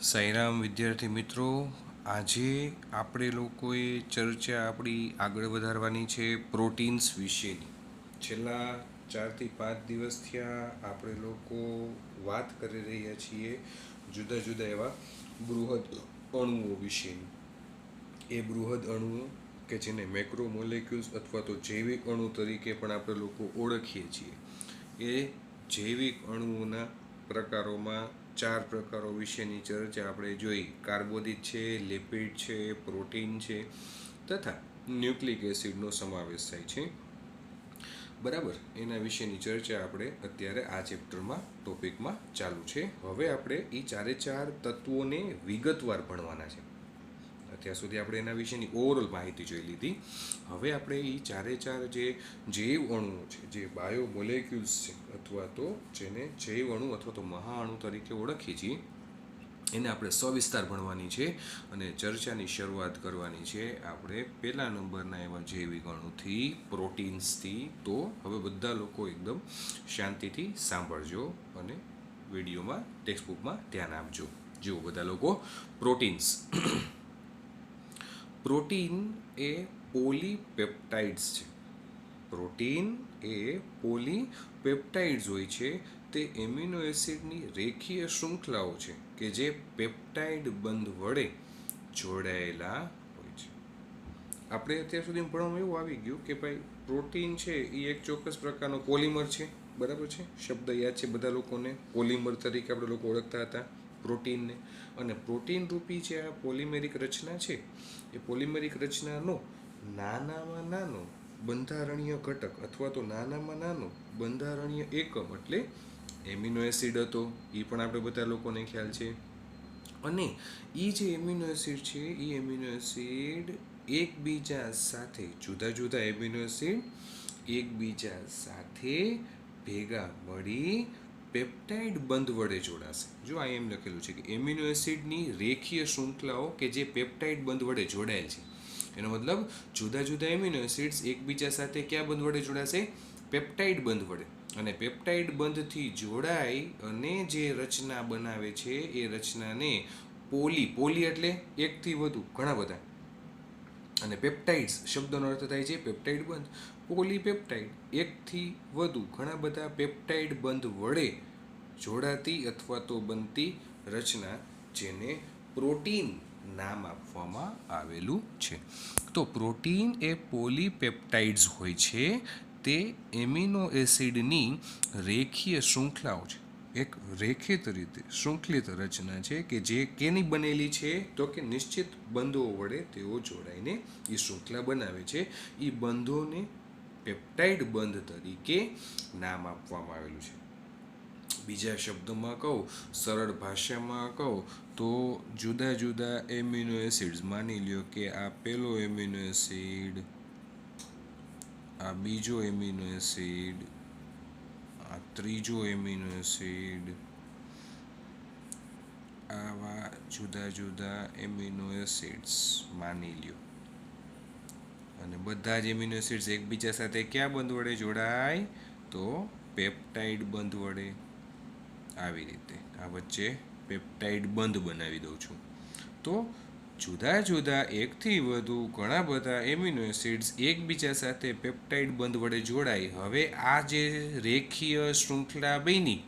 સાઈરામ વિદ્યાર્થી મિત્રો, આજે આપણે લોકોએ ચર્ચા આપણી આગળ વધારવાની છે પ્રોટીન્સ વિશેની. છેલ્લા 4 થી 5 દિવસ થયા આપણે લોકો વાત કરી રહ્યા છીએ જુદા જુદા એવા બૃહદ અણુઓ વિશેની. એ બૃહદ અણુઓ કે જેને મેક્રોમોલેક્યુલ્સ અથવા તો જૈવિક અણુ તરીકે પણ આપણે લોકો ઓળખીએ છીએ, એ જૈવિક અણુઓના પ્રકારોમાં 4 પ્રકારો વિશેની ચર્ચા આપણે જોઈ. કાર્બોદિત છે, લિપિડ છે, પ્રોટીન છે તથા ન્યુક્લિક એસિડનો સમાવેશ થાય છે. બરાબર, એના વિશેની ચર્ચા આપણે અત્યારે આ ચેપ્ટરમાં ટોપિકમાં ચાલુ છે. હવે આપણે એ 4 તત્વોને વિગતવાર ભણવાના છે. અત્યાર સુધી આપણે એના વિશેની ઓવરઓલ માહિતી જોઈ લીધી. હવે આપણે એ 4 જે જૈવ અણુઓ છે, જે બાયોમોલેક્યુલ્સ છે અથવા તો જેને જૈવ અણુ અથવા તો મહાઅણુ તરીકે ઓળખીએ છીએ, એને આપણે સવિસ્તાર ભણવાની છે અને ચર્ચાની શરૂઆત કરવાની છે આપણે પહેલા નંબરના એવા જૈવિક અણુથી, પ્રોટીન્સથી. તો હવે બધા લોકો એકદમ શાંતિથી સાંભળજો અને વિડીયોમાં, ટેક્સ્ટબુકમાં ધ્યાન આપજો. જુઓ બધા લોકો, પ્રોટીન્સ. પ્રોટીન એ પોલીપેપ્ટાઇડ્સ છે. પ્રોટીન એ પોલીપેપ્ટાઇડ્સ હોય છે. તે એમિનો એસિડની રેખીય શૃંખલાઓ છે કે જે પેપ્ટાઇડ બંધ વડે જોડાયેલા હોય છે. આપણે અત્યાર સુધી ભણવામાં એવું આવી ગયું કે ભાઈ પ્રોટીન છે એ એક ચોક્કસ પ્રકારનો પોલિમર છે. બરાબર છે, શબ્દ યાદ છે બધા લોકોને. પોલિમર તરીકે આપણે લોકો ઓળખતા હતા પ્રોટીનને. અને પ્રોટીન રૂપી જે આ પોલિમેરિક રચના છે, એ પોલિમેરિક રચનાનો નાનામાં નાનો બંધારણીય ઘટક અથવા તો નાનામાં નાનો બંધારણીય એકમ એટલે એમિનો એસિડ હતો. એ પણ આપણે બધા લોકોને ખ્યાલ છે. અને એ જે એમિનો એસિડ છે, એ એમિનો એસિડ એકબીજા સાથે, જુદા જુદા એમિનો એસિડ એકબીજા સાથે ભેગા મળી પેપ્ટાઇડ બંધ વડે જોડાશે. જો આ એમ લખેલું છે કે એમિનો એસિડની રેખીય શૃંખલાઓ કે જે પેપ્ટાઇડ બંધ વડે જોડાયેલ છે. એનો મતલબ જુદા જુદા એમિનો એસિડ્સ એકબીજા સાથે ક્યાં બંધ વડે જોડાશે? પેપ્ટાઇડ બંધ વડે. અને પેપ્ટાઇડ બંધથી જોડાઈ અને જે રચના બનાવે છે, એ રચનાને પોલી એટલે એકથી વધુ, ઘણા બધા. અને પેપ્ટાઇડ્સ શબ્દનો અર્થ થાય છે પેપ્ટાઇડ બંધ. પોલીપેપ્ટાઇડ એકથી વધુ, ઘણા બધા પેપ્ટાઇડ બંધ વડે જોડાતી અથવા તો બનતી રચના, જેને પ્રોટીન નામ આપવામાં આવેલું છે. તો પ્રોટીન એ પોલીપેપ્ટાઇડ્સ હોય છે. તે એમિનો એસિડની રેખીય શૃંખલાઓ છે. એક રેખિત રીતે શૃંખલિત રચના છે કે જે કેની બનેલી છે? તો કે નિશ્ચિત બંધો વડે તેઓ જોડાઈને એ શૃંખલા બનાવે છે. એ બંધોને પેપ્ટાઇડ બંધ તરીકે નામ આપવામાં આવેલું છે. બીજા શબ્દોમાં કહું, સરળ ભાષામાં કહું તો જુદા જુદા એમિનો એસિડ્સ, માની લ્યો કે આ પહેલો એમિનો એસિડ, આ બીજો એમિનો એસિડ, આ ત્રીજો એમિનો એસિડ, આવા જુદા જુદા એમિનો એસિડ્સ માની લ્યો. અને બધા જ એમિનો એસિડ્સ એકબીજા સાથે ક્યાં બંધ વડે જોડાય? તો પેપ્ટાઇડ બંધ વડે. આવી રીતે આ વચ્ચે પેપ્ટાઇડ બંધ બનાવી દઉં છું. તો જુદા જુદા એકથી વધુ ઘણા બધા એમિનો એસિડ્સ એકબીજા સાથે પેપ્ટાઇડ બંધ વડે જોડાય. હવે આ જે રેખીય શૃંખલા બની,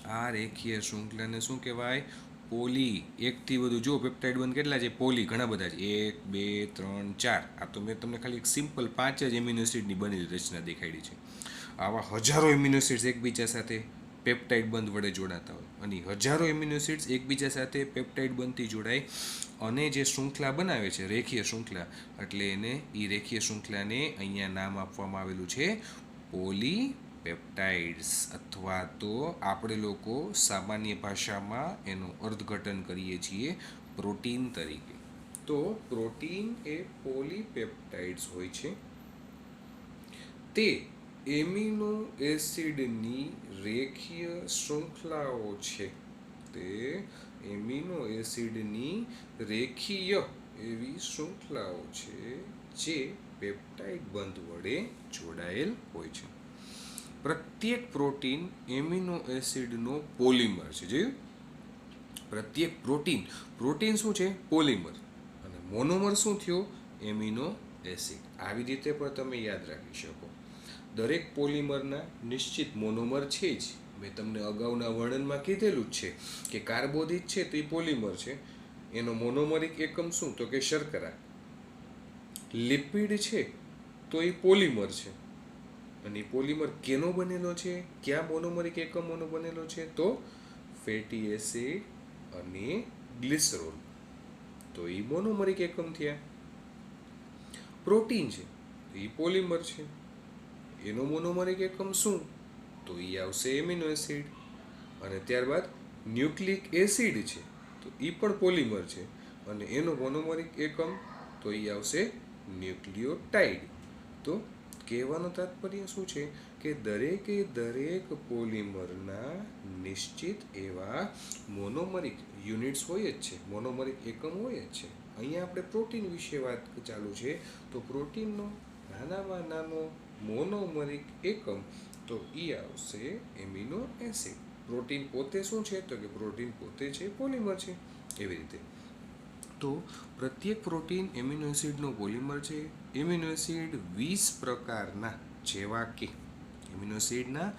આ રેખીય શૃંખલાને શું કહેવાય? પોલી. એકથી વધુ. જો પેપ્ટાઇડ બંધ કેટલા છે? પોલી, ઘણા બધા છે. 1 2 3 4. આ તો મેં તમને ખાલી એક સિમ્પલ 5 જ એમિનો એસિડની બનેલી રચના દેખાડી છે. આવા હજારો એમિનો એસિડ્સ એકબીજા સાથે પેપ્ટાઇડ બંધ વડે જોડાતા હોય, અને હજારો એમિનો એસિડ્સ એકબીજા સાથે પેપ્ટાઇડ બંધથી જોડાય અને જે શૃંખલા બનાવે છે, રેખીય શૃંખલા, એટલે એને એ રેખીય શૃંખલાને અહીંયા નામ આપવામાં આવેલું છે પોલીપેપ્ટાઇડ્સ, અથવા તો આપણે લોકો સામાન્ય ભાષામાં એનું અર્થઘટન કરીએ છીએ પ્રોટીન તરીકે. તો પ્રોટીન એ પોલીપેપ્ટાઇડ્સ હોય છે. તે એમિનો એસિડની રેખીય શૃંખલાઓ છે. તે એમિનો એસિડની રેખીય એવી શૃંખલાઓ છે જે પેપ્ટાઇડ બંધ વડે જોડાયેલ હોય છે. પ્રત્યેક પ્રોટીન એમિનો એસિડનો પોલિમર છે. જોયું? પ્રત્યેક પ્રોટીન શું છે? પોલિમર. અને મોનોમર શું થયો? Amino acid. આવી રીતે પણ તમે યાદ રાખી શકો. દરેક પોલિમરના નિશ્ચિત મોનોમર છે જ. મેં તમને અગાઉના વર્ણનમાં કીધેલું જ છે કે કાર્બોદિત છે તો એ પોલિમર છે. એનો મોનોમરિક એકમ શું? તો કે શર્કરા. લિપિડ છે તો એ પોલિમર છે. અને પોલિમર કેનો બનેલો છે? કયા મોનોમરિક એકમોનો બનેલો છે? તો ફેટી એસિડ અને ગ્લિસરોલ. તો એ મોનોમરિક એકમ થયા. પ્રોટીન છે એ પોલિમર છે. એનો મોનોમરિક એકમ શું? તો એ આવશે એમિનો એસિડ. અને ત્યારબાદ ન્યુક્લિક એસિડ છે તો એ પણ પોલિમર છે. અને એનો મોનોમરિક એકમ તો એ આવશે ન્યુક્લિયોટાઇડ. તો કહેવાનો તાત્પર્ય શું છે કે દરેક પોલિમરના નિશ્ચિત એવા મોનોમરિક યુનિટ્સ હોય જ છે, મોનોમરિક એકમ હોય જ છે. અહીંયા આપણે પ્રોટીન વિશે વાત ચાલુ છે. તો પ્રોટીનનો નાનામાં નાનો મોનોમરિક એકમ તો એ આવશે એમિનો એસિડ. પ્રોટીન પોતે શું છે? તો કે પ્રોટીન પોતે છે પોલિમર છે. એવી રીતે તો પ્રત્યેક પ્રોટીન એમિનો એસિડનો પોલિમર છે. એમિનો એસિડ 20 પ્રકારના, જેવા કે એમિનો એસિડના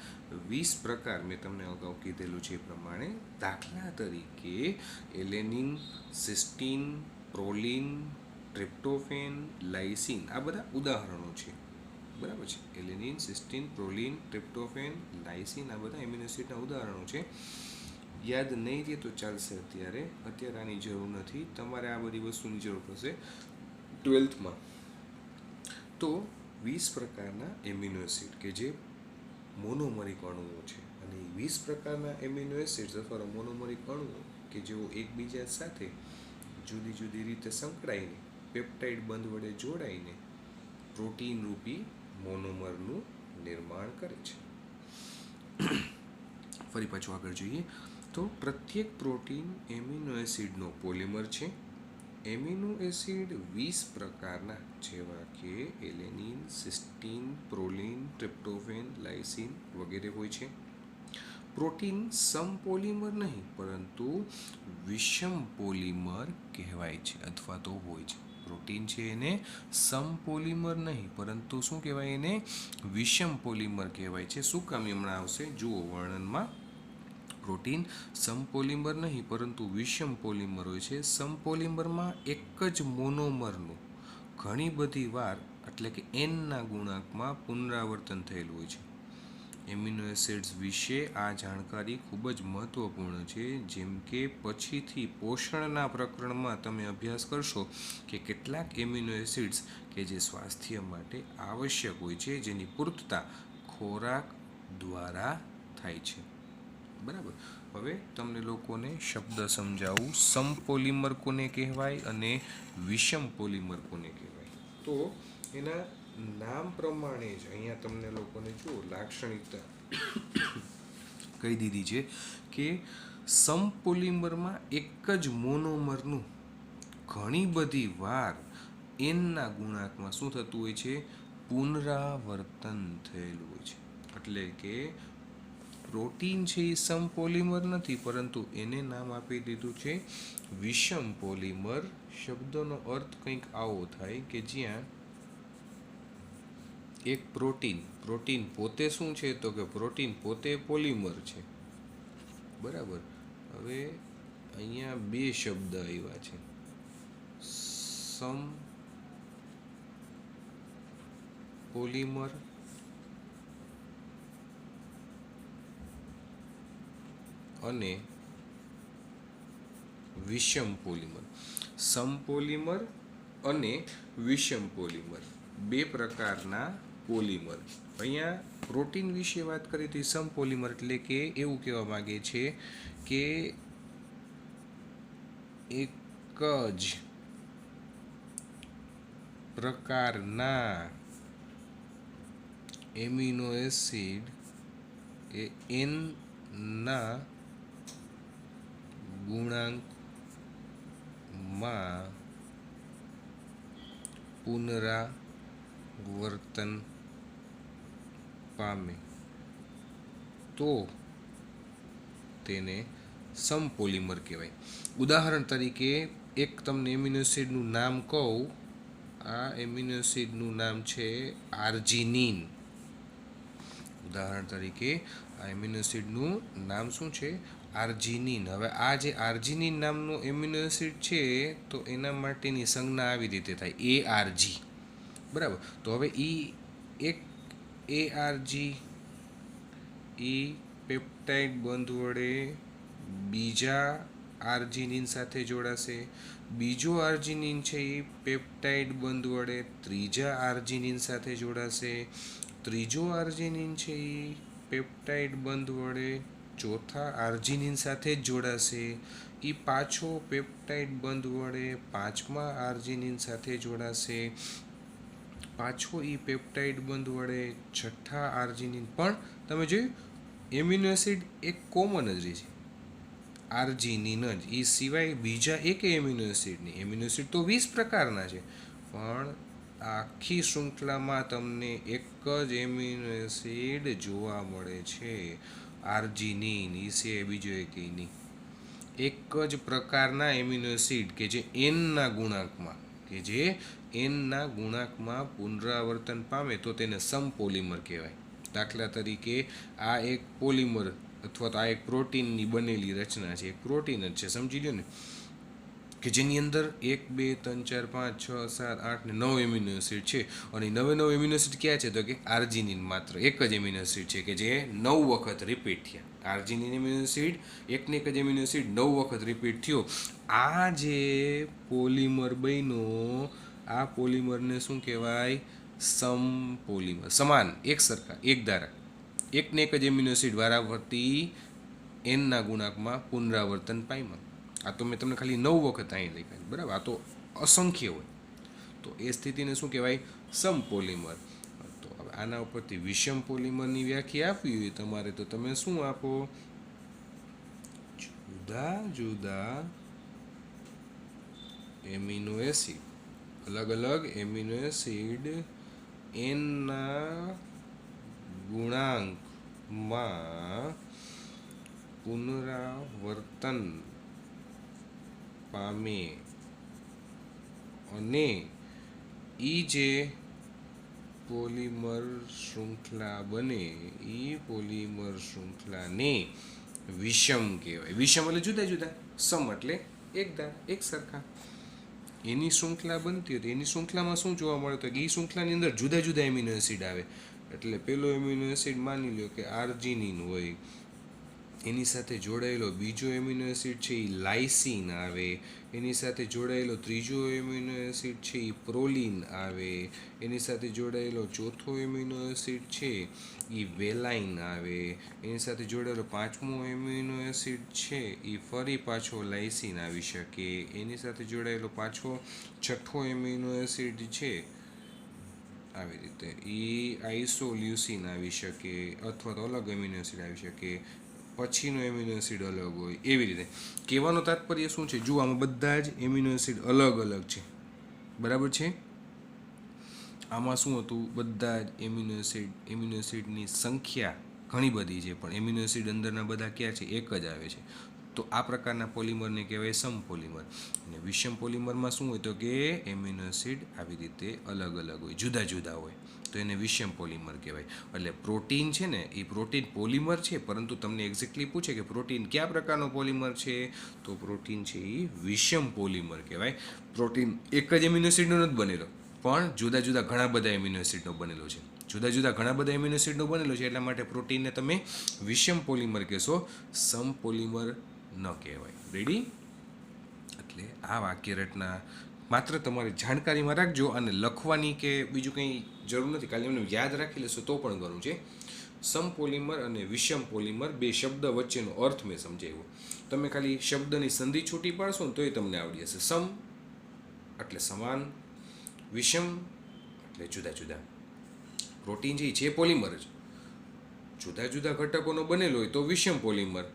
20 પ્રકાર મેં તમને અગાઉ કીધેલું છે એ પ્રમાણે. દાખલા તરીકે alanine, cysteine, Proline, tryptophan, lysine, આ બધા ઉદાહરણો છે. બરાબર છે? Alanine, cysteine, Proline, tryptophan, lysine, આ બધા એમિનો એસિડના ઉદાહરણો છે. યાદ નહીં રહે તો ચાલશે. અત્યારે આની જરૂર નથી. તમારે આ બધી વસ્તુની જરૂર પડશે 12થમાં. તો 20 પ્રકારના એમિનો એસિડ કે જે મોનોમરિક અણુઓ છે. અને 20 પ્રકારના એમિનો એસિડ અથવા મોનોમરિક અણુઓ કે જેઓ એકબીજા સાથે જુદી જુદી રીતે સંકળાઈને પેપ્ટાઇડ બંધ વડે જોડાઈને પ્રોટીન રૂપી મોનોમરનું નિર્માણ કરે છે. ફરી પાછું આગળ જોઈએ તો પ્રત્યેક પ્રોટીન એમિનો એસિડનો પોલિમર છે. એમિનો એસિડ 20 પ્રકારના, જેવા કે alanine, cysteine, Proline, tryptophan, lysine વગેરે હોય છે. પ્રોટીન સમપોલિમર નહીં પરંતુ વિષમ પોલિમર કહેવાય છે અથવા તો હોય છે. પ્રોટીન છે એને સમપોલિમર નહીં પરંતુ શું કહેવાય? એને વિષમ પોલિમર કહેવાય છે. શું કામ? હમણાં આવશે, જુઓ વર્ણનમાં. પ્રોટીન સમપોલિમર નહીં પરંતુ વિષમ પોલિમર હોય છે. સમપોલિમરમાં એક જ મોનોમરનું ઘણી બધી વાર એટલે કે એનના ગુણાંકમાં પુનરાવર્તન થયેલું હોય છે. એમિનો એસિડ્સ વિશે આ જાણકારી ખૂબ જ મહત્વપૂર્ણ છે. જેમ કે પછીથી પોષણના પ્રકરણમાં તમે અભ્યાસ કરશો કે કેટલાક એમિનો એસિડ્સ કે જે સ્વાસ્થ્ય માટે આવશ્યક હોય છે, જેની પૂર્તતા ખોરાક દ્વારા થાય છે. બરાબર. હવે તમને લોકોને શબ્દ સમજાવું. સમપોલિમર કોને કહેવાય અને વિષમ પોલિમર કોને કહેવાય? તો એના નામ પ્રમાણે જ અહીંયા તમને લોકોને જુઓ લાક્ષણિકતા કહી દીધી છે કે સમપોલિમરમાં એક જ મોનોમરનું ઘણી બધી વાર એનના ગુણાંકમાં શું થતું હોય છે? પુનરાવર્તન થયેલું હોય છે. એટલે કે પ્રોટીન છે એ સમપોલિમર નથી પરંતુ એને નામ આપી દીધું છે વિષમ પોલિમર. શબ્દનો અર્થ કંઈક આવો થાય કે જ્યાં એક પ્રોટીન પોતે શું છે? તો કે પ્રોટીન પોતે પોલિમર છે. બરાબર. હવે અહીંયા બે શબ્દ આવ્યા છે, સમ પોલિમર અને વિષમ પોલિમર. સમપોલિમર અને વિષમ પોલિમર, બે પ્રકારના પોલિમર. અહીંયા પ્રોટીન વિશે વાત કરીએ તો સમપોલિમર એટલે કે એવું કહેવા માંગે છે કે એક જ પ્રકારના એમિનો એસિડ એ એનના ગુણાંકમાં પુનરાવર્તન પામે તો તેને સમપોલિમર કહેવાય. ઉદાહરણ તરીકે એક તમને એમિનો એસિડનું નામ કહું. આ એમિનો એસિડનું નામ છે આર્જિનિન. ઉદાહરણ તરીકે આ એમિનો એસિડનું નામ શું છે? આર્જિનિન. હવે આ જે આર્જિનિન નામનો એમિનો એસિડ છે તો એના માટેની સંજ્ઞા આવી રીતે થાય, ARG. બરાબર. તો હવે એક ARG પેપ્ટાઇડ બંધ વડે બીજા આર્જિનિન સાથે જોડાશે. બીજો આર્જિનિન છે એ પેપ્ટાઇડ બંધ વડે ત્રીજા આર્જિનિન સાથે જોડાશે. ત્રીજો આર્જિનિન છે એ પેપ્ટાઇડ બંધ વડે ચોથા આર્જિનિન સાથે જ જોડાશે. એ પાછો પેપ્ટાઇડ બંધ વડે પાંચમા આર્જિનિન સાથે જોડાશે. પાછો એ પેપ્ટાઇડ બંધ વડે છઠ્ઠા આર્જિનિન. પણ તમે જોયું એમિનો એસિડ એક કોમન જ રહે છે, આર્જિનિન જ. એ સિવાય બીજા એક એમિનો એસિડ નહીં. એમિનો એસિડ તો 20 પ્રકારના છે, પણ આખી શૃંખલામાં તમને એક જ એમિનો એસિડ જોવા મળે છે, આર્જિનિન. એ છે બીજો એક નહીં. એક જ પ્રકારના એમિનો એસિડ કે જે એનના ગુણાંકમાં પુનરાવર્તન પામે તો તેને સમપોલિમર કહેવાય. દાખલા તરીકે આ એક પોલિમર અથવા તો આ એક પ્રોટીનની બનેલી રચના છે, એક પ્રોટીન જ છે, સમજી લો ને, કે જેની અંદર 1 2 3 4 5 6 7 8 ને 9 એમિનો એસિડ છે. અને નવે એમિનો એસિડ ક્યાં છે? તો કે આર્જિનિન. માત્ર એક જ એમિનો એસિડ છે કે જે 9 વખત રિપીટ થયા. આર્જિનિન એમિનો એસિડ એકને એક જ એમિનો એસિડ 9 વખત રિપીટ થયો. આ જે પોલિમર બન્યો, આ પોલિમરને શું કહેવાય? સમપોલિમર. સમાન, એક સરખા, એક ધારા, એકને એક જ એમિનો એસિડ વારાફરતી એનના ગુણાંકમાં પુનરાવર્તન પામ્યા. આ તો મેં તમને ખાલી 9 વખત અહીં લખ્યા, બરાબર. આ તો અસંખ્ય હોય, તો એ સ્થિતિને શું કહેવાય? સમપોલિમર. તો હવે આના ઉપરથી વિષમ પોલિમરની વ્યાખ્યા આપવી હોય તમારે, તો તમે શું આપો? જુદા જુદા એમિનો એસિડ, અલગ અલગ એમિનો એસિડ એનના ગુણાંકમાં પુનરાવર્તન પામે અને ઈ જે પોલિમર શૃંખલા બને, ઈ પોલિમર શૃંખલાને વિષમ કહેવાય. વિષમ એટલે જુદા જુદા, સમ એટલે એક સરખા. એની શૃંખલા બનતી હતી, એની શૃંખલામાં શું જોવા મળે? તો એ શૃંખલાની અંદર જુદા જુદા એમિનો એસિડ આવે. એટલે પેલો એમિનો એસિડ માની લો કે આર્જિનિન હોય, એની સાથે જોડાયેલો બીજો એમિનો એસિડ છે એ લાઇસિન આવે. એની સાથે જોડાયેલો ત્રીજો એમિનો એસિડ છે એ પ્રોલિન આવે. એની સાથે જોડાયેલો ચોથો એમિનો એસિડ છે એ વેલાઇન આવે. એની સાથે જોડાયેલો પાંચમો એમિનો એસિડ છે એ ફરી પાછો લાઇસિન આવી શકે. એની સાથે જોડાયેલો પાછો છઠ્ઠો એમિનો એસિડ છે આવી રીતે એ આઇસોલ્યુસિન આવી શકે, અથવા તો અલગ એમિનો એસિડ આવી શકે, પછીનો એમિનો એસિડ અલગ હોય. એવી રીતે કહેવાનો તાત્પર્ય શું છે? જુઓ, આમાં બધા જ એમિનો એસિડ અલગ અલગ છે, બરાબર છે. આમાં શું હતું? બધા જ એમિનો એસિડની સંખ્યા ઘણી બધી છે, પણ એમિનો એસિડ અંદરના બધા ક્યાં છે? એક જ આવે છે. તો આ પ્રકારના પોલિમરને કહેવાય સમપોલિમર. અને વિષમ પોલિમરમાં શું હોય? તો કે એમિનો એસિડ આવી રીતે અલગ અલગ હોય, જુદા જુદા હોય, તો એને વિષમ પોલિમર કહેવાય. એટલે પ્રોટીન છે ને, એ પ્રોટીન પોલિમર છે, પરંતુ તમને એક્ઝેક્ટલી પૂછે કે પ્રોટીન કયા પ્રકારનો પોલિમર છે, તો પ્રોટીન છે એ વિષમ પોલિમર કહેવાય. પ્રોટીન એક જ એમિનો એસિડનો નથી બનેલો, પણ જુદા જુદા ઘણા બધા એમિનો એસિડનો બનેલો છે. જુદા જુદા ઘણા બધા એમિનો એસિડનો બનેલો છે, એટલા માટે પ્રોટીનને તમે વિષમ પોલિમર કહેશો, સમપોલિમર ન કહેવાય. રેડી? એટલે આ વાક્ય રચના માત્ર તમારી જાણકારીમાં રાખજો, અને લખવાની કે બીજું કંઈ જરૂર નથી, ખાલી એમને યાદ રાખી લેશો તો પણ ઘણું છે. સમપોલિમર અને વિષમ પોલિમર બે શબ્દ વચ્ચેનો અર્થ મેં સમજાવ્યો. તમે ખાલી શબ્દની સંધિ છૂટી પાડશો ને તોય તમને આવડી જશે. સમ એટલે સમાન, વિષમ એટલે જુદા જુદા. પ્રોટીન છે પોલિમર જ, જુદા જુદા ઘટકોનો બનેલો હોય તો વિષમ પોલિમર,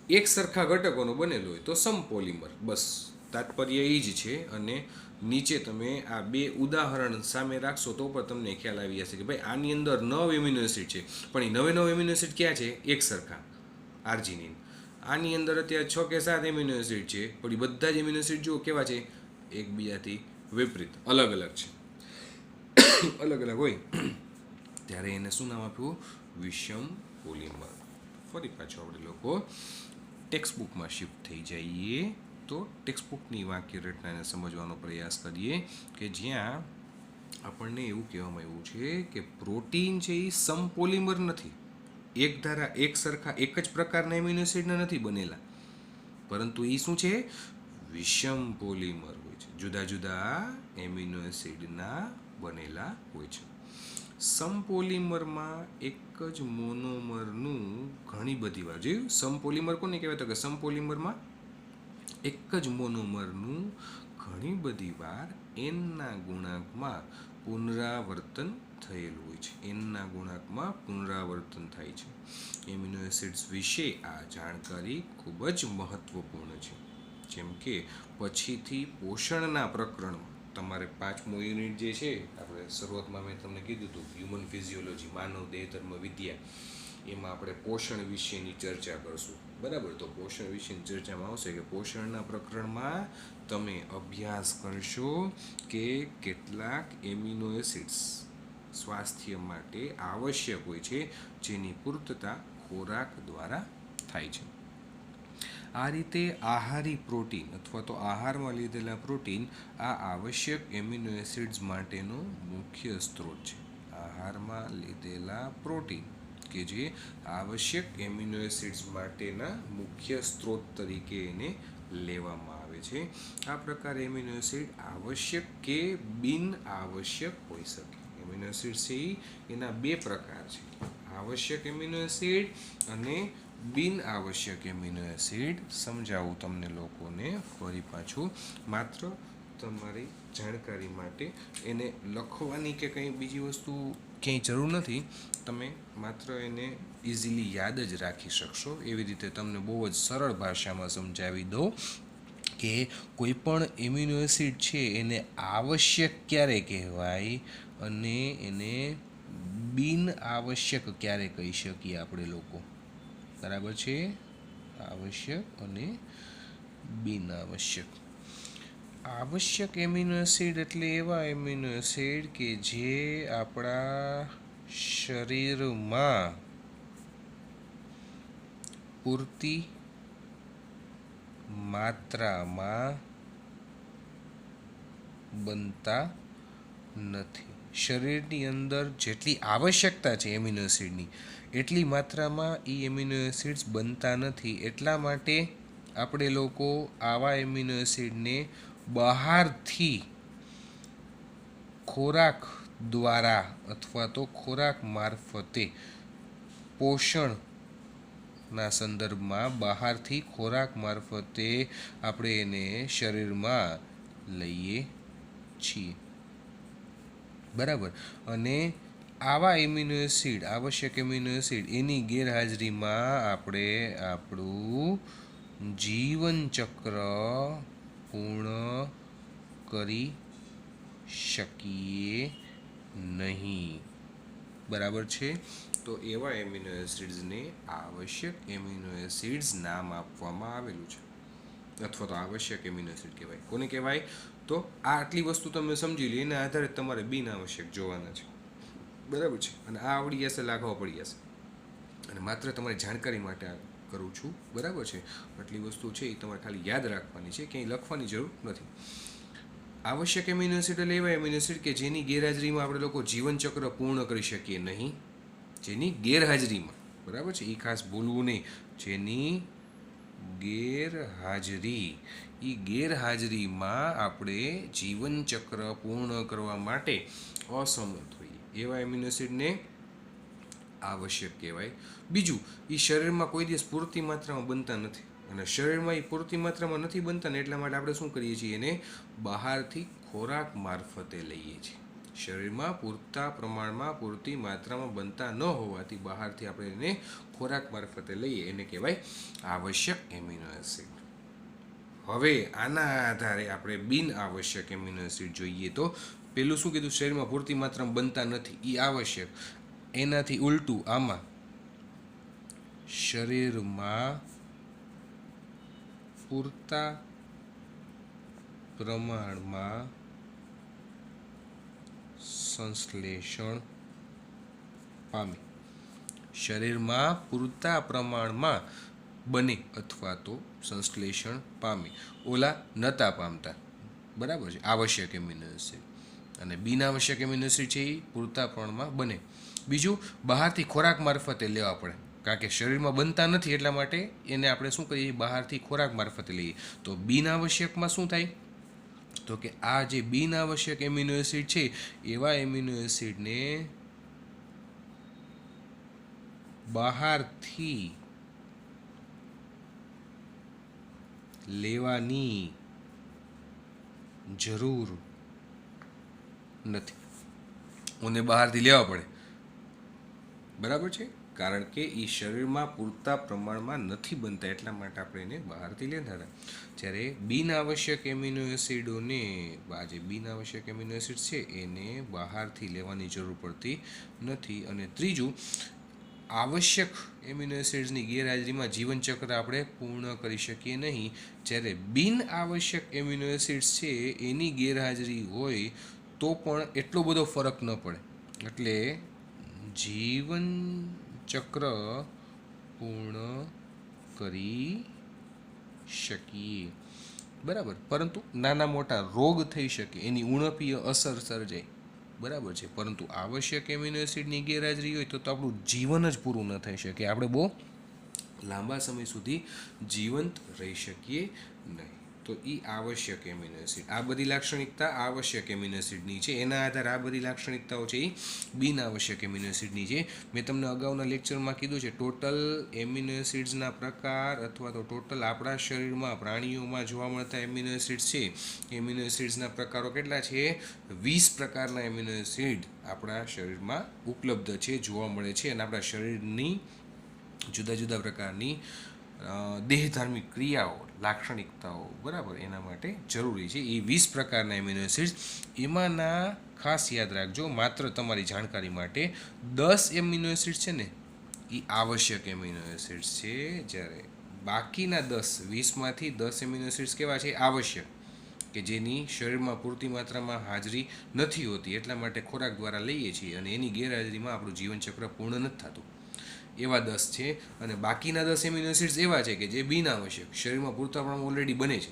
એક સરખા ઘટકોનો બનેલો હોય તો સમપોલિમર. બસ તાત્પર્ય એ જ છે. અને નીચે તમે આ બે ઉદાહરણ સામે રાખશો તો પણ તમને ખ્યાલ આવી જશે કે ભાઈ આની અંદર 9 એમિનો એસિડ છે, પણ એ નવે એમિનો એસિડ ક્યાં છે? એક સરખા, આર્જિનિન. આની અંદર અત્યારે 6 કે 7 એમિનો એસિડ છે, પણ એ બધા જ એમિનો એસિડ જુઓ કેવા છે, એકબીજાથી વિપરીત, અલગ અલગ છે. અલગ અલગ હોય ત્યારે એને શું નામ આપ્યું, વિષમ પોલિમર. ફરી પાછું આપણે લોકો ટેક્સ્ટ બુકમાં શિફ્ટ થઈ જઈએ તો ટેક્સ્ટ બુકની વાક્ય રચનાને સમજવાનો પ્રયાસ કરીએ કે જ્યાં આપણને એવું કહેવામાં આવ્યું છે કે પ્રોટીન છે એ સમપોલિમર નથી, એક ધારા એક સરખા એક જ પ્રકારના એમિનો એસિડના નથી બનેલા, પરંતુ એ શું છે, વિષમ પોલિમર હોય છે, જુદા જુદા એમિનો એસિડના બનેલા હોય છે. સમપોલિમરમાં એક જ મોનોમરનું ઘણી બધી વાર જોયું. સમપોલિમર કોને કહેવાય, તો કે સમપોલિમરમાં એક જ મોનોમરનું ઘણી બધી વાર એનના ગુણાંકમાં પુનરાવર્તન થયેલું હોય છે, એનના ગુણાંકમાં પુનરાવર્તન થાય છે. એમિનો એસિડ્સ વિશે આ જાણકારી ખૂબ જ મહત્વપૂર્ણ છે. જેમ કે પછીથી પોષણના પ્રકરણમાં તમારે 5મું યુનિટ જે છે, આપણે શરૂઆતમાં મેં તમને કીધું હતું હ્યુમન ફિઝિયોલોજી, માનવ દેહધર્મ વિદ્યા, એમાં આપણે પોષણ વિશેની ચર્ચા કરશું. બરાબર, તો પોષણ વિશેની ચર્ચામાં આવશે કે પોષણના પ્રકરણમાં તમે અભ્યાસ કરશો કે કેટલાક એમિનો એસિડ્સ સ્વાસ્થ્ય માટે આવશ્યક હોય છે, જેની પૂર્તતા ખોરાક દ્વારા થાય છે. આ રીતે આહારી પ્રોટીન અથવા તો આહારમાં લીધેલા પ્રોટીન આ આવશ્યક એમિનો એસિડ્સ માટેનો મુખ્ય સ્ત્રોત છે. આહારમાં લીધેલા પ્રોટીન કે જે આવશ્યક એમિનો એસિડ્સ માટેના મુખ્ય સ્ત્રોત તરીકે એને લેવામાં આવે છે. આ પ્રકારે એમિનો એસિડ આવશ્યક કે બિન આવશ્યક હોઈ શકે. એમિનો એસિડ છે એના બે પ્રકાર છે, આવશ્યક એમિનો એસિડ અને બિન આવશ્યક એમિનો એસિડ. સમજાવું તમને લોકોને ફરી પાછું, માત્ર તમારી જાણકારી માટે. એને લખવાની કે કંઈ બીજી વસ્તુ ક્યાંય જરૂર નથી, તમે માત્ર એને ઇઝીલી યાદ જ રાખી શકશો. એવી રીતે તમને બહુ જ સરળ ભાષામાં સમજાવી દો કે કોઈ પણ એમિનો એસિડ છે એને આવશ્યક ક્યારે કહેવાય અને એને બિન આવશ્યક ક્યારે કહી શકીએ આપણે લોકો. બરાબર છે, આવશ્યક અને બિન આવશ્યક. આવશ્યક એમિનો એસિડ એટલે એવા એમિનો એસિડ કે જે આપણા શરીરમાં પૂરતી માત્રામાં બનતા નથી. શરીરની અંદર જેટલી આવશ્યકતા છે એમિનો એસિડની, એટલી માત્રામાં એ એમિનો એસિડ્સ બનતા નથી. એટલા માટે આપણે લોકો આવા એમિનો એસિડને બહારથી ખોરાક દ્વારા અથવા તો ખોરાક મારફતે પોષણના સંદર્ભમાં બહારથી ખોરાક મારફતે આપણે એને શરીરમાં લઈએ છીએ. બરાબર, અને આવા એમિનો એસિડ, આવશ્યક એમિનો એસિડ, એની ગેરહાજરીમાં આપણે આપણું જીવન ચક્ર પૂર્ણ કરી શકીએ નહીં. બરાબર છે, તો એવા એમિનો એસિડ્સને આવશ્યક એમિનો એસિડ્સ નામ આપવામાં આવેલું છે, અથવા તો આવશ્યક એમિનો એસિડ કહેવાય. કોને કહેવાય, તો આ આટલી વસ્તુ તમે સમજી લો, એના આધારે તમારે બિન આવશ્યક જોવાના છે. બરાબર છે, અને આ આવડી જશે, લાગવા પડી જશે, અને માત્ર તમારી જાણકારી માટે આ કરું છું. બરાબર છે, આટલી વસ્તુ છે એ તમારે ખાલી યાદ રાખવાની છે, ક્યાંય લખવાની જરૂર નથી. આવશ્યક એમિનો એસિડ એટલે એવા એમિનો એસિડ કે જેની ગેરહાજરીમાં આપણે લોકો જીવનચક્ર પૂર્ણ કરી શકીએ નહીં. જેની ગેરહાજરીમાં, બરાબર છે, એ ખાસ ભૂલવું નહીં. જેની ગેરહાજરીમાં આપણે જીવનચક્ર પૂર્ણ કરવા માટે અસમર્થ હોઈએ, એવા એમિનો એસિડને આવશ્યક કહેવાય. બીજું, એ શરીરમાં કોઈ દિવસ પૂરતી માત્રામાં બનતા નથી, અને શરીરમાં એ પૂરતી માત્રામાં નથી બનતા ને એટલા માટે આપણે શું કરીએ છીએ, એને બહારથી ખોરાક મારફતે લઈએ છીએ. શરીરમાં પૂરતા પ્રમાણમાં પૂરતી માત્રામાં બનતા ન હોવાથી બહારથી આપણે એને ખોરાક મારફતે લઈએ, એને કહેવાય આવશ્યક એમિનો એસિડ. હવે આના આધારે આપણે બિન આવશ્યક એમિનો એસિડ જોઈએ તો પેલું શું કીધું, શરીરમાં પૂરતી માત્રામાં બનતા નથી, એ આવશ્યક. એનાથી ઉલટું આમાં શરીરમાં પૂરતા પ્રમાણમાં સંશ્લેષણ પામે. શરીરમાં પૂરતા પ્રમાણમાં બને અથવા તો સંશ્લેષણ પામે. ઓલા નતા પામતા, બરાબર છે, આવશ્યક એમિનો એસિડ. અને બિનઆવશ્યક એમિનો એસિડ છે એ પૂરતા પ્રમાણમાં બને. બીજું, બહારથી ખોરાક મારફતે લેવા પડે, કારણ કે શરીરમાં બનતા નથી એટલા માટે એને આપણે શું કરીએ, બહારથી ખોરાક મારફતે લઈએ. તો બિનઆવશ્યકમાં શું થાય, તો કે આ જે બિનઆવશ્યક એમિનો એસિડ છે એવા એમિનો એસિડને બહારથી લેવાની જરૂર નથી. ઓને બહારથી લેવા પડે, બરાબર છે, કારણ કે એ શરીરમાં પૂરતા પ્રમાણમાં નથી બનતા એટલા માટે આપણે એને બહારથી લેતા હતા. જ્યારે બિનઆવશ્યક એમિનો એસિડોને, આ જે બિનઆવશ્યક એમિનો એસિડ છે એને બહારથી લેવાની જરૂર પડતી નથી. અને ત્રીજું, આવશ્યક એમિનો એસિડ્સની ગેરહાજરીમાં જીવનચક્ર આપણે પૂર્ણ કરી શકીએ નહીં. જ્યારે બિનઆવશ્યક એમિનો એસિડ્સ છે એની ગેરહાજરી હોય તો પણ એટલો બધો ફરક ન પડે, એટલે જીવન ચક્ર પૂર્ણ કરી શકીએ, બરાબર. પરંતુ નાના મોટા રોગ થઈ શકે, એની ઉણપીય અસર સર્જાય, બરાબર છે. પરંતુ આવશ્યક એમિનો એસિડની ગેરહાજરી હોય તો આપણું જીવન જ પૂરું ન થઈ શકે, આપણે બહુ લાંબા સમય સુધી જીવંત રહી શકીએ નહીં. તો એ આવશ્યક એમિનો એસિડ, આ બધી લાક્ષણિકતા આવશ્યક એમિનો એસિડની છે. એના આધારે આ બધી લાક્ષણિકતાઓ છે એ બિનઆવશ્યક એમિનો એસિડની છે. મેં તમને અગાઉના લેક્ચરમાં કીધું છે, ટોટલ એમિનો એસિડ્સના પ્રકાર અથવા તો ટોટલ આપણા શરીરમાં પ્રાણીઓમાં જોવા મળતા એમિનો એસિડ્સ છે, એમિનો એસિડ્સના પ્રકારો કેટલા છે? 20 પ્રકારના એમિનો એસિડ આપણા શરીરમાં ઉપલબ્ધ છે, જોવા મળે છે. અને આપણા શરીરની જુદા જુદા પ્રકારની દેહધાર્મિક ક્રિયાઓ, લાક્ષણિકતાઓ, બરાબર, એના માટે જરૂરી છે. એ 20 પ્રકારના એમિનો એસિડ્સ, એમાંના ખાસ યાદ રાખજો, માત્ર તમારી જાણકારી માટે 10 એમિનો એસિડ્સ છે ને એ આવશ્યક એમિનો એસિડ્સ છે. જ્યારે બાકીના 20માંથી 10 એમિનો એસિડ્સ કેવા છે? આવશ્યક, કે જેની શરીરમાં પૂરતી માત્રામાં હાજરી નથી હોતી એટલા માટે ખોરાક દ્વારા લઈએ છીએ અને એની ગેરહાજરીમાં આપણું જીવનચક્ર પૂર્ણ નથી થતું, એવા 10 છે. અને બાકીના 10 એમિનો એસિડ્સ એવા છે કે જે બિનઆવશ્યક, શરીરમાં પૂરતા પ્રમાણમાં ઓલરેડી બને છે,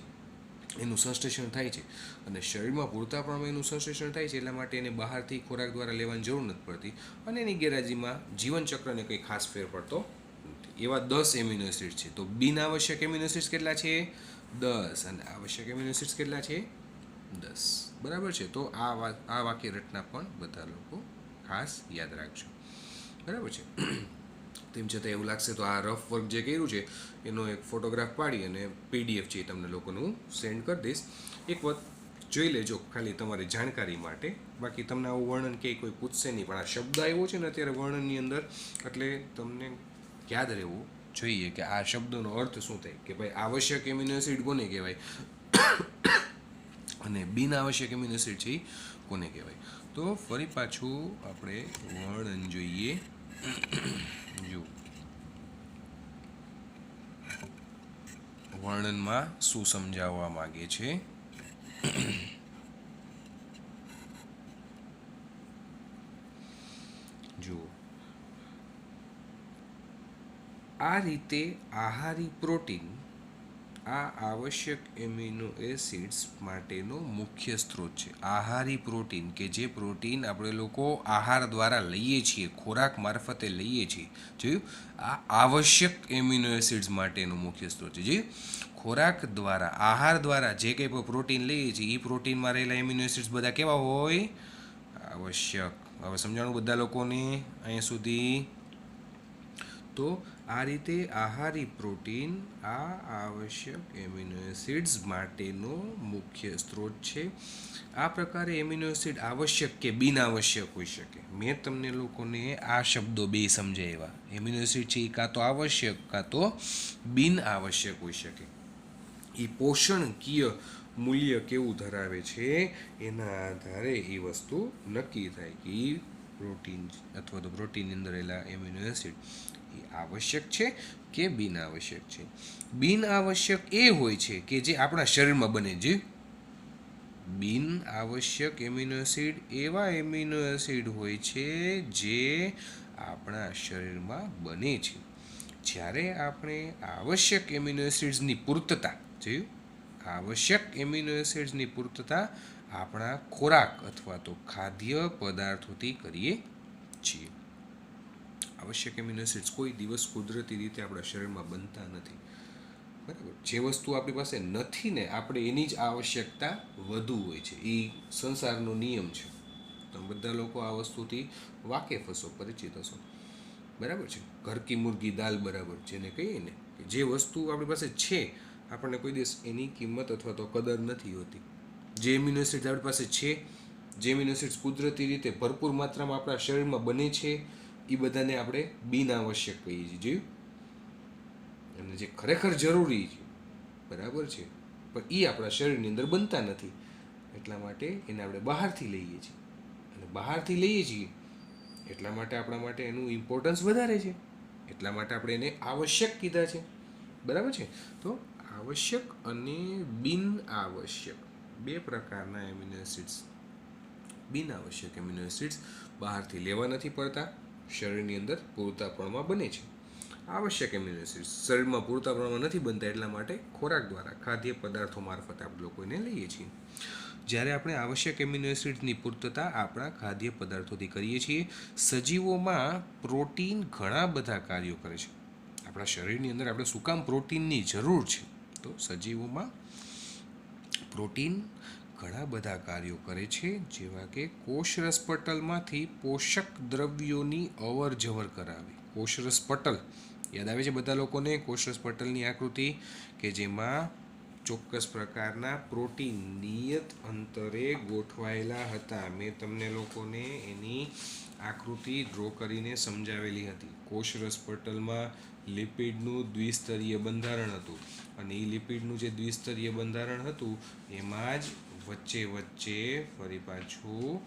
એનું સંશ્લેષણ થાય છે. અને શરીરમાં પૂરતા પ્રમાણમાં એનું સંશ્લેષણ થાય છે એટલા માટે એને બહારથી ખોરાક દ્વારા લેવાની જરૂર નથી પડતી અને એની ગેરહાજરીમાં જીવનચક્રને કંઈ ખાસ ફેર પડતો નથી. એવા 10 એમિનો એસિડ છે. તો બિનઆવશ્યક એમિનો એસિડ્સ કેટલા છે? 10. અને આવશ્યક એમિનો એસિડ્સ કેટલા છે? 10. બરાબર છે. તો આ વાક્ય રચના પણ બધા લોકો ખાસ યાદ રાખજો, બરાબર છે. તેમ છતાં એવું લાગશે તો આ રફ વર્ક જે કર્યું છે એનો એક ફોટોગ્રાફ પાડી અને PDF છે એ તમને લોકોને હું સેન્ડ કરી દઈશ. એક વખત જોઈ લેજો, ખાલી તમારી જાણકારી માટે. બાકી તમને આવું વર્ણન કે કોઈ પૂછશે નહીં, પણ આ શબ્દ આવ્યો છે ને અત્યારે વર્ણનની અંદર, એટલે તમને યાદ રહેવું જોઈએ કે આ શબ્દનો અર્થ શું થાય, કે ભાઈ આવશ્યક એમિનો એસિડ કોને કહેવાય અને બિનઆવશ્યક એમિનો એસિડ છે કોને કહેવાય. તો ફરી પાછું આપણે વર્ણન જોઈએ. જો વર્ણનમાં શું સમજાવવા માંગે છે. જો આ રીતે આહારી પ્રોટીન આ આવશ્યક એમિનો એસિડ્સ માટેનો મુખ્ય સ્ત્રોત છે. આહારી પ્રોટીન, કે જે પ્રોટીન આપણે લોકો આહાર દ્વારા લઈએ છીએ, ખોરાક મારફતે લઈએ છીએ, જોયું, આ આવશ્યક એમિનો એસિડ્સ માટેનો મુખ્ય સ્ત્રોત છે. જોયું, ખોરાક દ્વારા, આહાર દ્વારા જે કંઈ પણ પ્રોટીન લઈએ છીએ એ પ્રોટીનમાં રહેલા એમિનો એસિડ્સ બધા કેવા હોય? આવશ્યક. હવે સમજાણું બધા લોકોને અહીંયા સુધી? તો આ રીતે આહારી પ્રોટીન આ આવશ્યક એમિનો એસિડ્સ માટેનો મુખ્ય સ્ત્રોત છે. આ પ્રકારે એમિનો એસિડ આવશ્યક કે બિનઆવશ્યક હોઈ શકે. મેં તમને લોકોને આ શબ્દો બે સમજાવ્યા. એમિનો એસિડ છે એ કાં તો આવશ્યક કાં તો બિનઆવશ્યક હોઈ શકે. એ પોષણકીય મૂલ્ય કેવું ધરાવે છે એના આધારે એ વસ્તુ નક્કી થાય કે એ પ્રોટીન અથવા તો પ્રોટીનની અંદર રહેલા એમિનો એસિડ એ આવશ્યક છે કે બિન આવશ્યક છે? બિન આવશ્યક એ હોય છે કે જે આપણા શરીરમાં બને. જે બિન આવશ્યક એમિનો એસિડ એવા એમિનો એસિડ હોય છે જે આપણા શરીરમાં બને છે. જ્યારે આપણે આવશ્યક એમિનો એસિડ્સની પૂર્તતા જોયું, આવશ્યક એમિનો એસિડ્સની પૂર્તતા આપણા ખોરાક અથવા તો ખાદ્ય પદાર્થોથી કરીએ છીએ. આવશ્યક એમિનો એસિડ્સ કોઈ દિવસ કુદરતી રીતે આપણા શરીરમાં બનતા નથી. બરાબર, જે વસ્તુ આપણી પાસે નથી ને આપણે એની જ આવશ્યકતા વધુ હોય છે. એ સંસારનો નિયમ છે. તમે બધા લોકો આ વસ્તુથી વાકેફ હશો, પરિચિત હશો. બરાબર છે. ઘર કી મુર્ગી દાલ બરાબર, જેને કહીએ ને કે જે વસ્તુ આપણી પાસે છે આપણને કોઈ દિવસ એની કિંમત અથવા તો કદર નથી હોતી. જે એમિનો એસિડ્સ આપણી પાસે છે, જે એમિનો એસિડ્સ કુદરતી રીતે ભરપૂર માત્રામાં આપણા શરીરમાં બને છે, એ બધાને આપણે બિન આવશ્યક કહીએ છીએ. જોયું? અને જે ખરેખર જરૂરી છે, બરાબર છે, પણ એ આપણા શરીરની અંદર બનતા નથી. એટલા માટે એને આપણે બહારથી લઈએ છીએ. અને બહારથી લઈએ છીએ એટલા માટે આપણા માટે એનું ઇમ્પોર્ટન્સ વધારે છે. એટલા માટે આપણે એને આવશ્યક કીધા છે. બરાબર છે. તો આવશ્યક અને બિન આવશ્યક બે પ્રકારના એમિનો એસિડ્સ. બિન આવશ્યક એમિનો એસિડ્સ બહારથી લેવા નથી પડતા, શરીરની અંદર પૂરતા પ્રમાણમાં બને છે. આવશ્યક એમિનો એસિડ્સ શરીરમાં પૂરતા પ્રમાણમાં નથી બનતા, એટલા માટે ખોરાક દ્વારા ખાદ્ય પદાર્થો મારફતે આપણે લોકો એને લઈએ છીએ. જ્યારે આપણે આવશ્યક એમિનો એસિડ્સની પૂર્તતા આપણા ખાદ્ય પદાર્થોથી કરીએ છીએ. સજીવોમાં પ્રોટીન ઘણા બધા કાર્યો કરે છે. આપણા શરીરની અંદર આપણે શું કામ પ્રોટીનની જરૂર છે? તો સજીવોમાં પ્રોટીન ઘણા બધા કાર્યો કરે છે, જેવા કે કોષરસ પટલમાંથી પોષક દ્રવ્યોની અવર જવર કરાવી. કોષરસ પટલ યાદ આવે છે બધા લોકોને? કોષરસ પટલની આકૃતિ કે જેમાં ચોક્કસ પ્રકારના પ્રોટીન નિયત અંતરે ગોઠવાયેલા હતા. મેં તમને લોકોને એની આકૃતિ ડ્રો કરીને સમજાવેલી હતી. કોષરસ પટલમાં લિપિડનું દ્વિસ્તરીય બંધારણ હતું, અને એ લિપિડનું જે દ્વિસ્તરીય બંધારણ હતું એમાં જ વચ્ચે વચ્ચે ફરી પાછું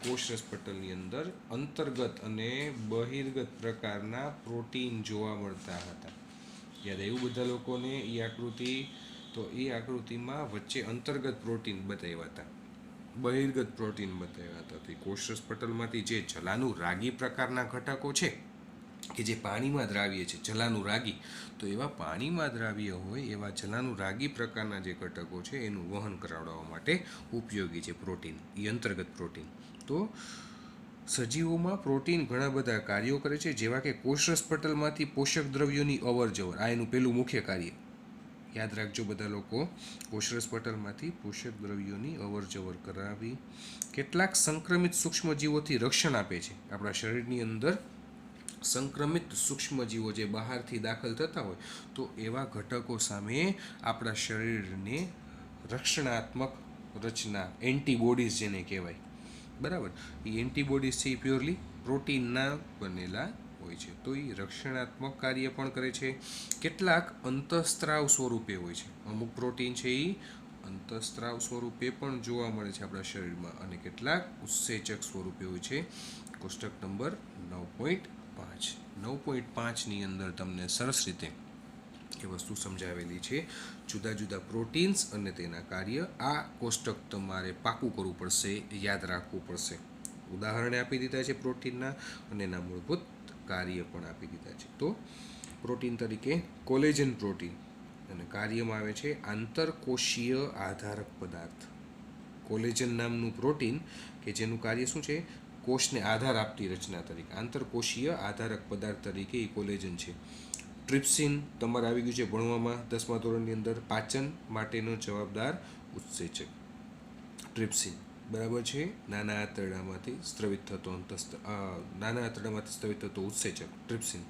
કોષરસ પટલની અંદર અંતર્ગત અને બહિર્ગત પ્રકારના પ્રોટીન જોવા મળતા હતા. યાદ આવ્યું બધા લોકોને એ આકૃતિ? તો એ આકૃતિમાં વચ્ચે અંતર્ગત પ્રોટીન બતાવ્યા હતા, બહિર્ગત પ્રોટીન બતાવ્યા હતા. તો કોષરસ પટલમાંથી જે જલાનુરાગી પ્રકારના ઘટકો છે કે જે પાણીમાં દ્રાવ્ય છે, જલાનુરાગી, તો એવા પાણીમાં દ્રાવ્ય હોય એવા જલાનુરાગી પ્રકારના જે ઘટકો છે એનું વહન કરાવડાવવા માટે ઉપયોગી છે પ્રોટીન, એ અંતર્ગત પ્રોટીન. તો સજીવોમાં પ્રોટીન ઘણા બધા કાર્યો કરે છે, જેવા કે કોષરસ પટલમાંથી પોષક દ્રવ્યોની અવર જવર. આ એનું પહેલું મુખ્ય કાર્ય. યાદ રાખજો બધા લોકો, કોષરસ પટલમાંથી પોષક દ્રવ્યોની અવર જવર કરાવી. કેટલાક સંક્રમિત સૂક્ષ્મજીવોથી રક્ષણ આપે છે. આપણા શરીરની અંદર સંક્રમિત સૂક્ષ્મજીવો જે બહારથી દાખલ થતા હોય તો એવા ઘટકો સામે આપણા શરીરને રક્ષણાત્મક રચના, એન્ટીબોડીઝ જેને કહેવાય, બરાબર, એ એન્ટીબોડીઝ છે એ પ્યોરલી પ્રોટીનના બનેલા હોય છે. તો એ રક્ષણાત્મક કાર્ય પણ કરે છે. કેટલાક અંતઃસ્ત્રાવ સ્વરૂપે હોય છે. અમુક પ્રોટીન છે એ અંતઃસ્ત્રાવ સ્વરૂપે પણ જોવા મળે છે આપણા શરીરમાં, અને કેટલાક ઉત્સેચક સ્વરૂપે હોય છે. કોષ્ટક નંબર 9.5 9.5ની અંદર તમને સરસ રીતે એ વસ્તુ સમજાવેલી છે. જુદા જુદા પ્રોટીન્સ અને તેના કાર્ય. આ કોષ્ટક તમારે પાકું કરવું પડશે, યાદ રાખવું પડશે. ઉદાહરણે આપી દીધા છે પ્રોટીનના, અને એના મૂળભૂત કાર્ય પણ આપી દીધા છે. તો પ્રોટીન તરીકે કોલેજન પ્રોટીન, અને કાર્યમાં આવે છે આંતરકોષીય આધારક પદાર્થ. કોલેજન નામનું પ્રોટીન કે જેનું કાર્ય શું છે? કોષને આધાર આપતી રચના તરીકે, આંતરકોષીય આધારક પદાર્થ તરીકે એ કોલેજન છે. ટ્રિપ્સિન તમારે આવી ગયું છે ભણવામાં 10મા ધોરણની અંદર. પાચન માટેનો જવાબદાર ઉત્સેચક ટ્રિપ્સિન, બરાબર છે. નાના આંતરડામાંથી સ્ત્રવિત થતો ઉત્સેચક ટ્રિપ્સિન.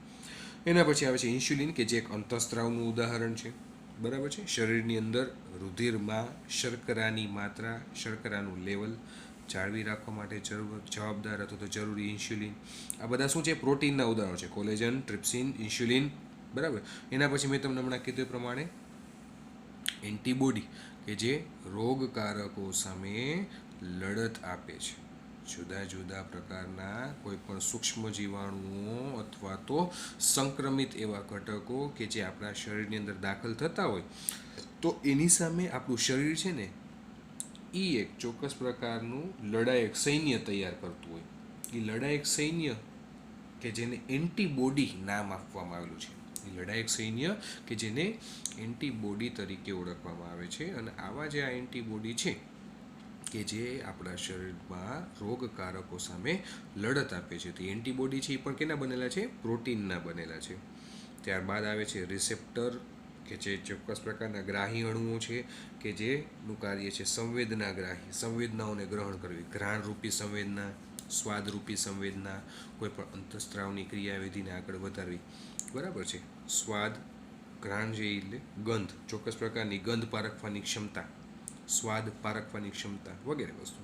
એના પછી આવે છે ઇન્સ્યુલિન, કે જે એક અંતઃસ્ત્રાવનું ઉદાહરણ છે, બરાબર છે. શરીરની અંદર રુધિરમાં શર્કરાની માત્રા, શર્કરાનું લેવલ જાળવી રાખવા માટે જવાબદાર અથવા તો જરૂરી ઇન્સ્યુલિન. આ બધા શું છે? પ્રોટીનના ઉદાહરણો છે. કોલેજન, ટ્રિપ્સિન, ઇન્સ્યુલિન, બરાબર. એના પછી મેં તમને હમણાં કીધું એ પ્રમાણે એન્ટીબોડી, કે જે રોગકારકો સામે લડત આપે છે. જુદા જુદા પ્રકારના કોઈ પણ સૂક્ષ્મ જીવાણુઓ અથવા તો સંક્રમિત એવા ઘટકો કે જે આપણા શરીરની અંદર દાખલ થતા હોય તો એની સામે આપણું શરીર છે ને એ એક ચોક્કસ પ્રકારનું લડાયક સૈન્ય તૈયાર કરતું હોય. એ લડાયક સૈન્ય કે જેને એન્ટીબોડી નામ આપવામાં આવેલું છે, એ લડાયક સૈન્ય કે જેને એન્ટીબોડી તરીકે ઓળખવામાં આવે છે. અને આવા જે આ એન્ટીબોડી છે કે જે આપણા શરીરમાં રોગકારકો સામે લડત આપે છે. તો એન્ટીબોડી છે એ પણ કેના બનેલા છે? પ્રોટીનના બનેલા છે. ત્યારબાદ આવે છે રિસેપ્ટર કે જે ચોક્કસ પ્રકારના ગ્રાહી અણુઓ છે કે જેનું કાર્ય છે સંવેદનાગ્રાહી, સંવેદનાઓને ગ્રહણ કરવી, ઘ્રાણરૂપી સંવેદના, સ્વાદરૂપી સંવેદના, કોઈ પણ અંતઃસ્ત્રાવની ક્રિયાવિધિને આગળ વધારવી. બરાબર છે. સ્વાદ, ઘ્રાણ જે એટલે ગંધ, ચોક્કસ પ્રકારની ગંધ પારખવાની ક્ષમતા, સ્વાદ પારખવાની ક્ષમતા વગેરે વસ્તુ.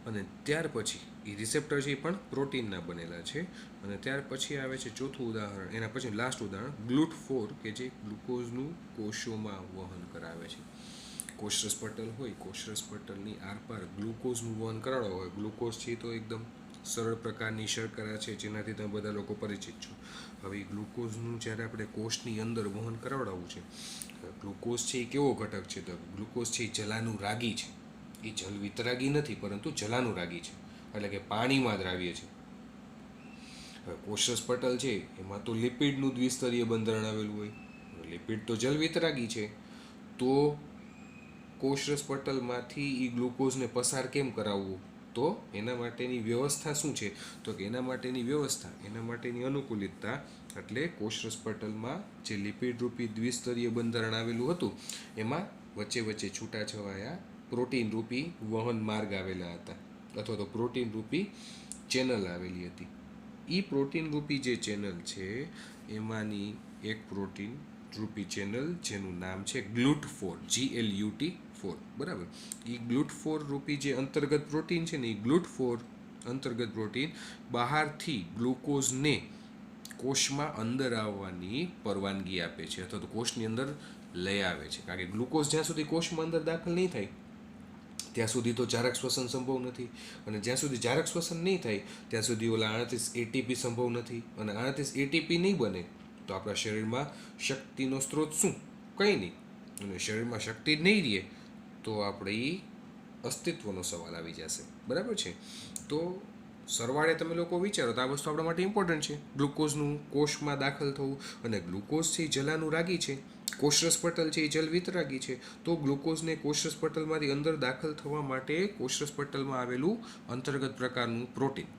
અને ત્યાર પછી એ રિસેપ્ટર છે એ પણ પ્રોટીનના બનેલા છે. અને ત્યાર પછી આવે છે ચોથું ઉદાહરણ, એના પછી લાસ્ટ ઉદાહરણ GLUT4 કે જે ગ્લુકોઝનું કોષોમાં વહન કરાવે છે. કોષરસ પટલ હોય, કોષરસ પટલની આરપાર ગ્લુકોઝનું વહન કરાવવા હોય. ગ્લુકોઝ છે તો એકદમ સરળ પ્રકારની શર્કરા છે જેનાથી તમે બધા લોકો પરિચિત છો. હવે ગ્લુકોઝનું જ્યારે આપણે કોષની અંદર વહન કરાવડાવવું છે, ગ્લુકોઝ છે એ કેવો ઘટક છે? તો ગ્લુકોઝ છે એ જલાનું રાગી છે. એ જલ વિતરાગી નથી પરંતુ જલાનું રાગી છે, એટલે કે પાણીમાં દ્રાવ્ય છે. હવે કોષરસ પટલ છે એમાં તો લિપિડનું દ્વિસ્તરીય બંધારણ આવેલું હોય. લિપિડ તો જલ વિતરાગી છે, તો કોષરસ પટલમાંથી એ ગ્લુકોઝને પસાર કેમ કરાવવું? તો એના માટેની વ્યવસ્થા શું છે? તો કે એના માટેની વ્યવસ્થા, એના માટેની અનુકૂલિતતા એટલે કોષરસ પટલમાં જે લિપિડ રૂપી દ્વિસ્તરીય બંધારણ આવેલું હતું એમાં વચ્ચે વચ્ચે છૂટાછવાયા પ્રોટીન રૂપી વહન માર્ગ આવેલા હતા, અથવા તો પ્રોટીન રૂપી ચેનલ આવેલી હતી. એ પ્રોટીન રૂપી જે ચેનલ છે એમાંની એક પ્રોટીન રૂપી ચેનલ જેનું નામ છે GLUT4, GLUT4. બરાબર. એ GLUT4 રૂપી જે અંતર્ગત પ્રોટીન છે ને, એ GLUT4 અંતર્ગત પ્રોટીન બહારથી ગ્લુકોઝને કોષમાં અંદર આવવાની પરવાનગી આપે છે, અથવા તો કોષની અંદર લઈ આવે છે. કારણ કે ગ્લુકોઝ જ્યાં સુધી કોષમાં અંદર દાખલ નહીં થાય ત્યાં સુધી તો જારક શ્વસન સંભવ નથી, અને જ્યાં સુધી જારક શ્વસન નહીં થાય ત્યાં સુધી ઓલા 38 એટીપી સંભવ નથી. અને 38 એટીપી નહીં બને તો આપણા શરીરમાં શક્તિનો સ્ત્રોત શું? કંઈ નહીં. અને શરીરમાં શક્તિ જ નહીં રહે તો આપણે એ અસ્તિત્વનો સવાલ આવી જશે. બરાબર છે. તો સરવાળે તમે લોકો વિચારો તો આ વસ્તુ આપણા માટે ઇમ્પોર્ટન્ટ છે. ગ્લુકોઝનું કોષમાં દાખલ થવું, અને ગ્લુકોઝ છે એ જલાનું રાગી છે, કોષરસ પટલ છે એ જલ વિતરાગી છે, તો ગ્લુકોઝને કોષરસ પટલમાંથી અંદર દાખલ થવા માટે કોષરસ પટલમાં આવેલું અંતર્ગત પ્રકારનું પ્રોટીન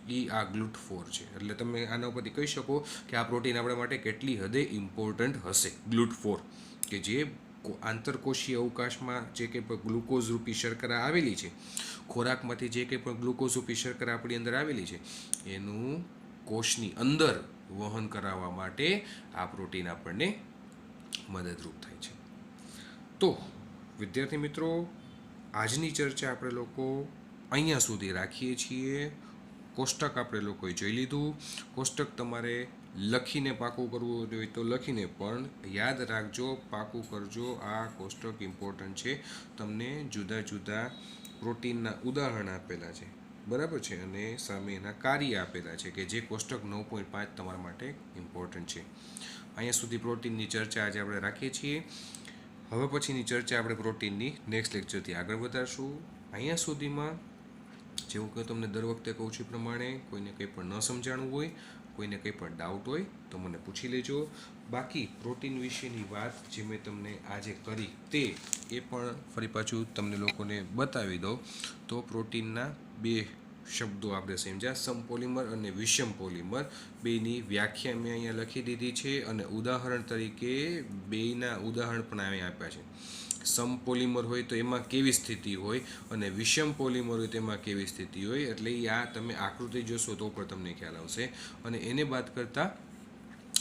એ આ GLUT4 છે. એટલે તમે આના ઉપરથી કહી શકો કે આ પ્રોટીન આપણા માટે કેટલી હદે ઇમ્પોર્ટન્ટ હશે. GLUT4 કે જે આંતરકોષીય અવકાશમાં જે કંઈ પણ ગ્લુકોઝ રૂપી શર્કરા આવેલી છે, ખોરાકમાંથી જે કંઈ પણ ગ્લુકોઝ રૂપી શર્કરા આપણી અંદર આવેલી છે એનું કોષની અંદર વહન કરાવવા માટે આ પ્રોટીન આપણને મદદરૂપ થાય છે. તો વિદ્યાર્થી મિત્રો, આજની ચર્ચા આપણે લોકો અહીંયા સુધી રાખીએ છીએ. કોષ્ટક આપણે લોકોએ જોઈ લીધું. કોષ્ટક તમારે લખીને પાકું કરવું જોઈએ તો લખીને, પણ યાદ રાખજો, પાકું કરજો. આ કોષ્ટક ઇમ્પોર્ટન્ટ છે. તમને જુદા જુદા પ્રોટીનના ઉદાહરણ આપેલા છે, બરાબર છે, અને સામે એના કાર્ય આપેલા છે કે જે કોષ્ટક 9.5 તમારા માટે ઇમ્પોર્ટન્ટ છે. અહીંયા સુધી પ્રોટીનની ચર્ચા આજે આપણે રાખીએ છીએ. હવે પછીની ચર્ચા આપણે પ્રોટીનની નેક્સ્ટ લેક્ચરથી આગળ વધારશું. અહીંયા સુધીમાં જેવું કે તમને દર વખતે કહું છું એ પ્રમાણે કોઈને કંઈ પણ ન સમજાણું હોય, કોઈને કંઈ પણ ડાઉટ હોય તો મને પૂછી લેજો. બાકી પ્રોટીન વિશેની વાત જે મેં તમને આજે કરી તે એ પણ ફરી પાછું તમને લોકોને બતાવી દઉં. તો પ્રોટીનના બે શબ્દો આપણે સમજ્યા, સમપોલિમર અને વિષમ પોલિમર. બેની વ્યાખ્યા મેં અહીંયા લખી દીધી છે, અને ઉદાહરણ તરીકે બેયના ઉદાહરણ પણ અહીંયા આપ્યા છે. સમપોલિમર હોય તો એમાં કેવી સ્થિતિ હોય, અને વિષમ પોલિમર હોય તો એમાં કેવી સ્થિતિ હોય. એટલે આ તમે આકૃતિ જોશો તો પણ તમને ખ્યાલ આવશે. અને એને બાદ કરતાં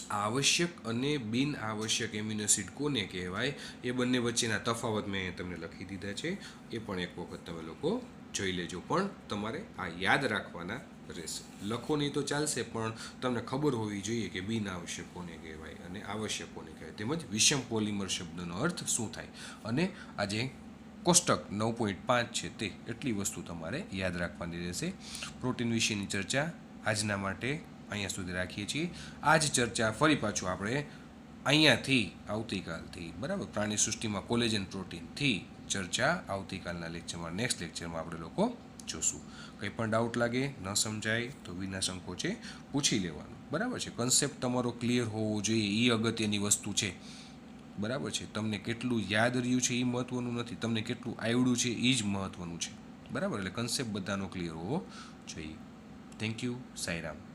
આવશ્યક અને બિન આવશ્યક એમિનો એસિડ કોને કહેવાય એ બંને વચ્ચેના તફાવત મેં તમને લખી દીધા છે. એ પણ એક વખત તમે લોકો જોઈ લેજો. પણ તમારે આ યાદ રાખવાના રહેશે. લખો નહીં તો ચાલશે, પણ તમને ખબર હોવી જોઈએ કે બિન આવશ્યક કોને કહેવાય અને આવશ્યક કોને કહેવાય, તેમજ વિષમ પોલિમર શબ્દનો અર્થ શું થાય. અને આજે કોષ્ટક 9.5 છે તે એટલી વસ્તુ તમારે યાદ રાખવાની રહેશે. પ્રોટીન વિશેની ચર્ચા આજના માટે અહીંયા સુધી રાખીએ છીએ. આ જ ચર્ચા ફરી પાછું આપણે અહીંયાથી આવતીકાલથી, બરાબર, પ્રાણી સૃષ્ટિમાં કોલેજન પ્રોટીનથી ચર્ચા આવતીકાલના લેક્ચરમાં, નેક્સ્ટ લેક્ચરમાં આપણે લોકો જોશું. કંઈ પણ ડાઉટ લાગે, ન સમજાય તો વિના સંકોચે પૂછી લેવાનું, બરાબર છે. કન્સેપ્ટ તમારો ક્લિયર હોવો જોઈએ, એ અગત્યની વસ્તુ છે, બરાબર છે. તમને કેટલું યાદ રહ્યું છે એ મહત્ત્વનું નથી, તમને કેટલું આવડ્યું છે એ જ મહત્ત્વનું છે, બરાબર. એટલે કન્સેપ્ટ બધાનો ક્લિયર હોવો જોઈએ. Thank you. સાઈરામ.